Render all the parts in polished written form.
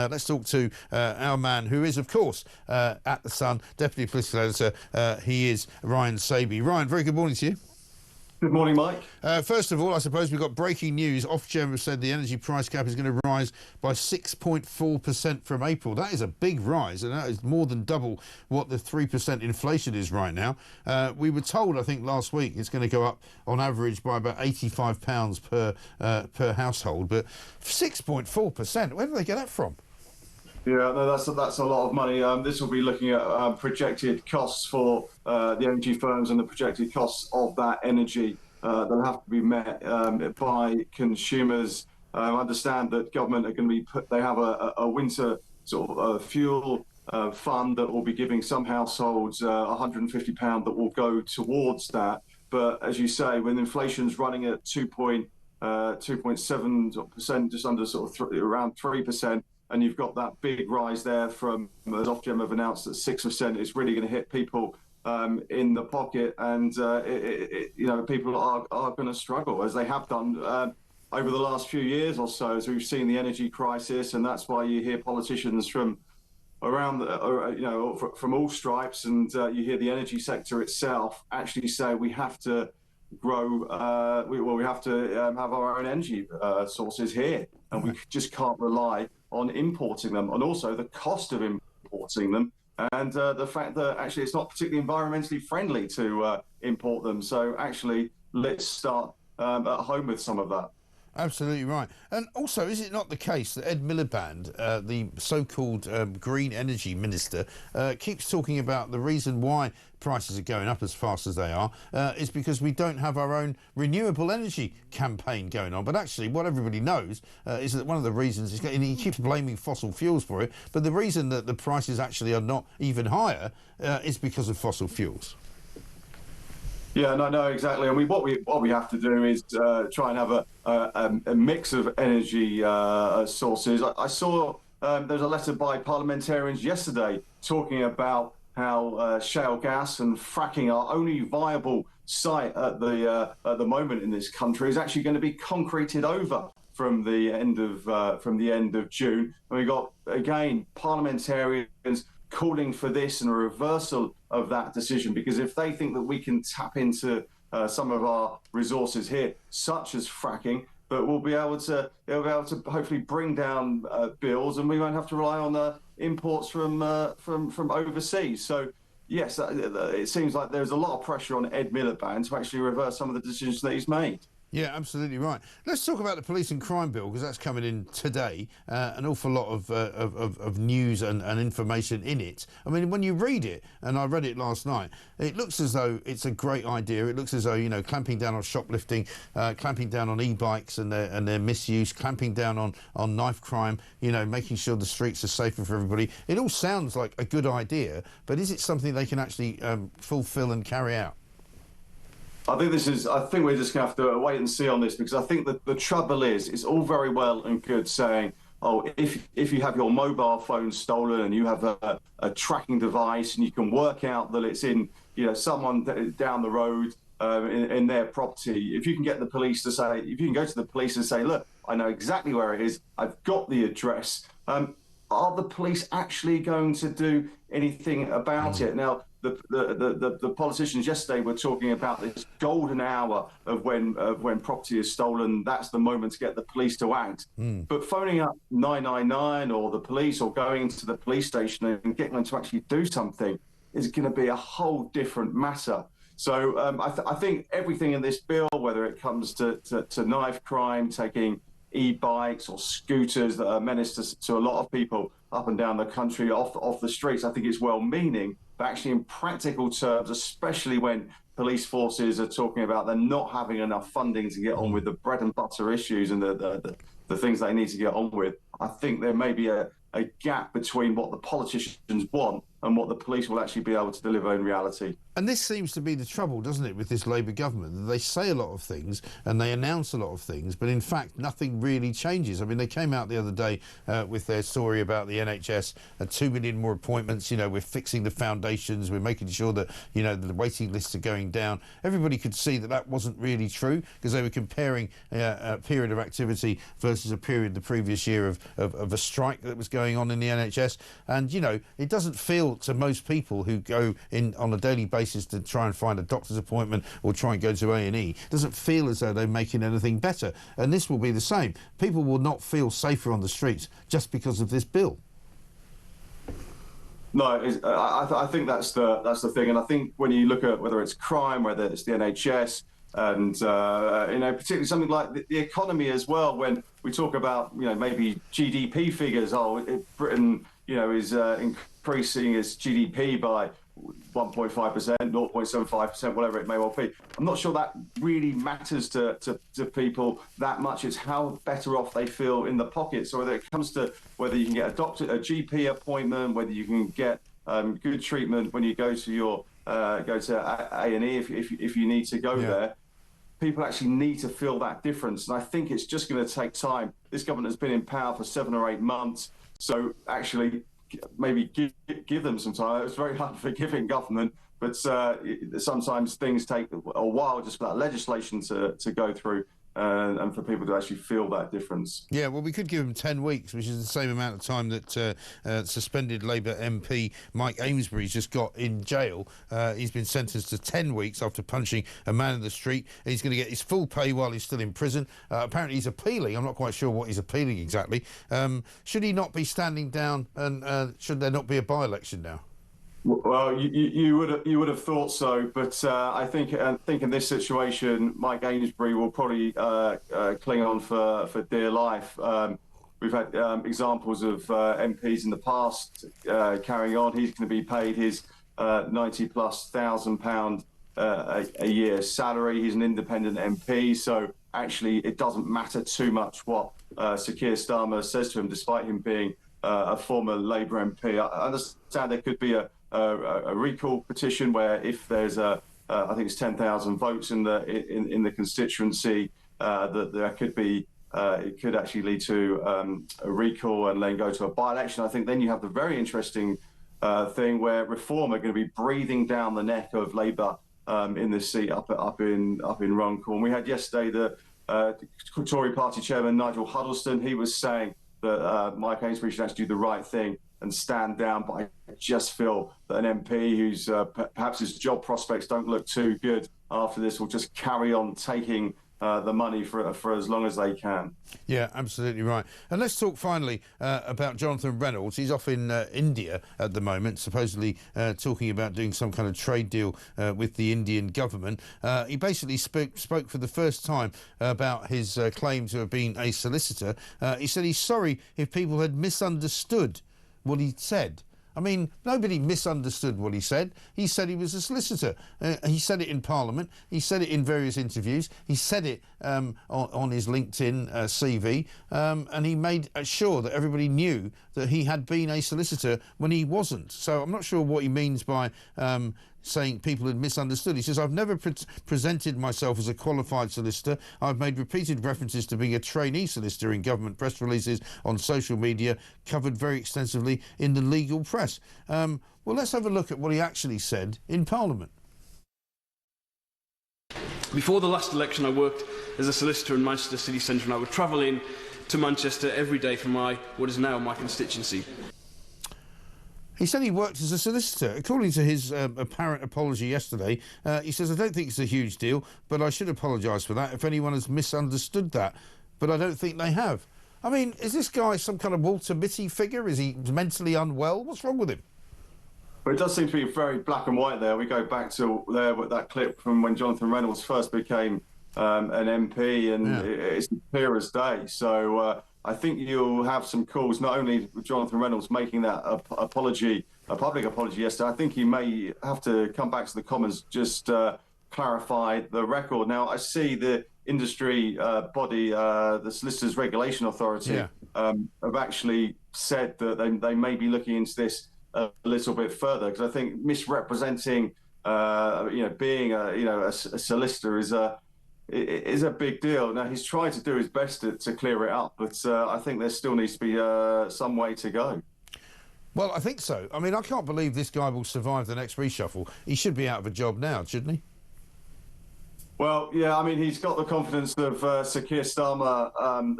Let's talk to our man, who is, of course, at The Sun, Deputy Political Editor. He is Ryan Sabey. Ryan, very good morning to you. Good morning, Mike. First of all, I suppose we've got breaking news. Ofgem have said the energy price cap is going to rise by 6.4% from April. That is a big rise, and that is more than double what the 3% inflation is right now. We were told, I think, last week it's going to go up on average by about £85 per household, but 6.4%, where do they get that from? Yeah, no, that's a lot of money. This will be looking at projected costs for the energy firms and the projected costs of that energy that'll have to be met by consumers. I understand that government are going to be they have a winter sort of fuel fund that will be giving some households £150 that will go towards that. But as you say, when inflation's running at 2.7%, just under sort of around 3%, and you've got that big rise there from, as Ofgem have announced, that 6% is really going to hit people in the pocket, and people are going to struggle, as they have done over the last few years or so, as we've seen the energy crisis. And that's why you hear politicians from around, from all stripes, and you hear the energy sector itself actually say we have to grow, we have to have our own energy sources here, and we just can't rely on importing them, and also the cost of importing them, and the fact that actually it's not particularly environmentally friendly to import them. So actually, let's start at home with some of that. Absolutely right. And also, is it not the case that Ed Miliband, the so-called green energy minister, keeps talking about the reason why prices are going up as fast as they are is because we don't have our own renewable energy campaign going on? But actually, what everybody knows is that one of the reasons is, and he keeps blaming fossil fuels for it, but the reason that the prices actually are not even higher is because of fossil fuels. Yeah, no, exactly. I mean, what we have to do is try and have a mix of energy sources. I saw there's a letter by parliamentarians yesterday talking about how shale gas and fracking, our only viable site at the moment in this country, is actually going to be concreted over from the end of June. And we got, again, parliamentarians calling for this and a reversal of that decision, because if they think that we can tap into some of our resources here, such as fracking, but they'll be able to hopefully bring down bills, and we won't have to rely on imports from overseas. So yes, it seems like there's a lot of pressure on Ed Miliband to actually reverse some of the decisions that he's made. Yeah, absolutely right. Let's talk about the police and crime bill, because that's coming in today. An awful lot of news and information in it. I mean, when you read it, and I read it last night, it looks as though it's a great idea. It looks as though, clamping down on shoplifting, clamping down on e-bikes and their misuse, clamping down on knife crime, making sure the streets are safer for everybody. It all sounds like a good idea, but is it something they can actually fulfil and carry out? I think we're just going to have to wait and see on this, because I think that the trouble is, it's all very well and good saying, oh, if you have your mobile phone stolen and you have a tracking device and you can work out that it's in, someone down the road in their property, if you can get the police to say, if you can go to the police and say, look, I know exactly where it is, I've got the address, are the police actually going to do anything about it? Now, the politicians yesterday were talking about this golden hour of when property is stolen. That's the moment to get the police to act. But phoning up 999 or the police, or going to the police station and getting them to actually do something, is going to be a whole different matter. So I think everything in this bill, whether it comes to knife crime, taking e-bikes or scooters that are a menace to a lot of people up and down the country off the streets, I think it's well-meaning, but actually in practical terms, especially when police forces are talking about them not having enough funding to get on with the bread and butter issues and the things they need to get on with, I think there may be a gap between what the politicians want and what the police will actually be able to deliver in reality. And this seems to be the trouble, doesn't it, with this Labour government? They say a lot of things and they announce a lot of things, but in fact, nothing really changes. I mean, they came out the other day with their story about the NHS, 2 million more appointments, we're fixing the foundations, we're making sure that, the waiting lists are going down. Everybody could see that that wasn't really true, because they were comparing a period of activity versus a period the previous year of a strike that was going going on in the NHS. And, you know, it doesn't feel to most people who go in on a daily basis to try and find a doctor's appointment or try and go to A&E, doesn't feel as though they're making anything better. And this will be the same. People will not feel safer on the streets just because of this bill. No, I think that's the thing, and I think when you look at whether it's crime, whether it's the NHS, and you know, particularly something like the economy as well. When we talk about, you know, maybe GDP figures, Britain, you know, is increasing its GDP by 1.5%, 0.75%, whatever it may well be. I'm not sure that really matters to people that much. It's how better off they feel in the pocket. So whether it comes to whether you can get a GP appointment, whether you can get good treatment when you go to your go to A&E if you need to go there, people actually need to feel that difference. And I think it's just going to take time. This government has been in power for 7 or 8 months. So actually, maybe give them some time. It's very hard forgiving government, but sometimes things take a while just for that legislation to go through and for people to actually feel that difference. Yeah, well, we could give them 10 weeks, which is the same amount of time that suspended Labour MP Mike Amesbury's just got in jail. He's been sentenced to 10 weeks after punching a man in the street. He's going to get his full pay while he's still in prison. Apparently he's appealing. I'm not quite sure what he's appealing exactly. Should he not be standing down, and should there not be a by-election now? Well, you would have thought so, but I think in this situation, Mike Amesbury will probably cling on for dear life. We've had examples of MPs in the past carrying on. He's going to be paid his £90,000+ a year salary. He's an independent MP, so actually it doesn't matter too much what Sir Keir Starmer says to him, despite him being a former Labour MP. I understand there could be a recall petition where if there's I think it's 10,000 votes in the constituency, that there could be it could actually lead to a recall and then go to a by-election. I think then you have the very interesting thing where Reform are going to be breathing down the neck of Labour in this seat up in Runcorn. We had yesterday the Tory Party chairman Nigel Huddleston. He was saying that Mike Amesbury should actually do the right thing and stand down, but I just feel that an MP who's perhaps his job prospects don't look too good after this will just carry on taking the money for as long as they can. Yeah, absolutely right. And let's talk finally about Jonathan Reynolds. He's off in India at the moment, supposedly talking about doing some kind of trade deal with the Indian government. He basically spoke for the first time about his claim to have been a solicitor. He said he's sorry if people had misunderstood what he said. I mean, nobody misunderstood what he said. He said he was a solicitor. He said it in Parliament. He said it in various interviews. He said it on his LinkedIn CV. And he made sure that everybody knew that he had been a solicitor when he wasn't. So I'm not sure what he means by saying people had misunderstood. He says, I've never presented myself as a qualified solicitor. I've made repeated references to being a trainee solicitor in government press releases, on social media, covered very extensively in the legal press. Well, let's have a look at what he actually said in Parliament. Before the last election, I worked as a solicitor in Manchester city centre, and I would travel in to Manchester every day from what is now my constituency. He said he worked as a solicitor. According to his apparent apology yesterday, he says, I don't think it's a huge deal, but I should apologise for that if anyone has misunderstood that. But I don't think they have. I mean, is this guy some kind of Walter Mitty figure? Is he mentally unwell? What's wrong with him? But it does seem to be very black and white there. We go back to there with that clip from when Jonathan Reynolds first became an MP, and it's clear as day. So I think you'll have some calls, not only with Jonathan Reynolds making that apology, a public apology yesterday. I think he may have to come back to the Commons, just clarify the record. Now, I see the industry body, the Solicitors Regulation Authority, have actually said that they may be looking into this a little bit further, because I think misrepresenting, being a solicitor is a big deal. Now, he's tried to do his best to clear it up, but I think there still needs to be some way to go. Well, I think so. I mean, I can't believe this guy will survive the next reshuffle. He should be out of a job now, shouldn't he? Well, yeah, I mean, he's got the confidence of Sir Keir Starmer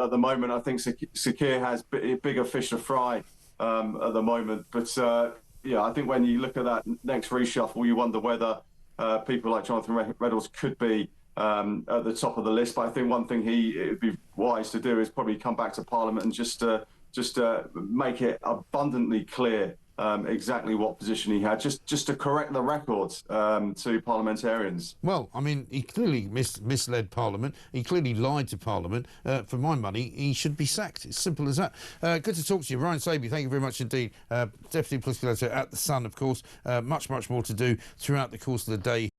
at the moment. I think Sir Keir has bigger fish to fry at the moment. But yeah, I think when you look at that next reshuffle, you wonder whether people like Jonathan Reynolds could be at the top of the list. But I think one thing it'd be wise to do is probably come back to Parliament and just make it abundantly clear exactly what position he had, just to correct the records to parliamentarians. Well, I mean, he clearly misled Parliament. He clearly lied to Parliament. For my money, he should be sacked. It's simple as that. Good to talk to you. Ryan Sabey, thank you very much indeed. Deputy Political Editor at The Sun, of course. Much more to do throughout the course of the day.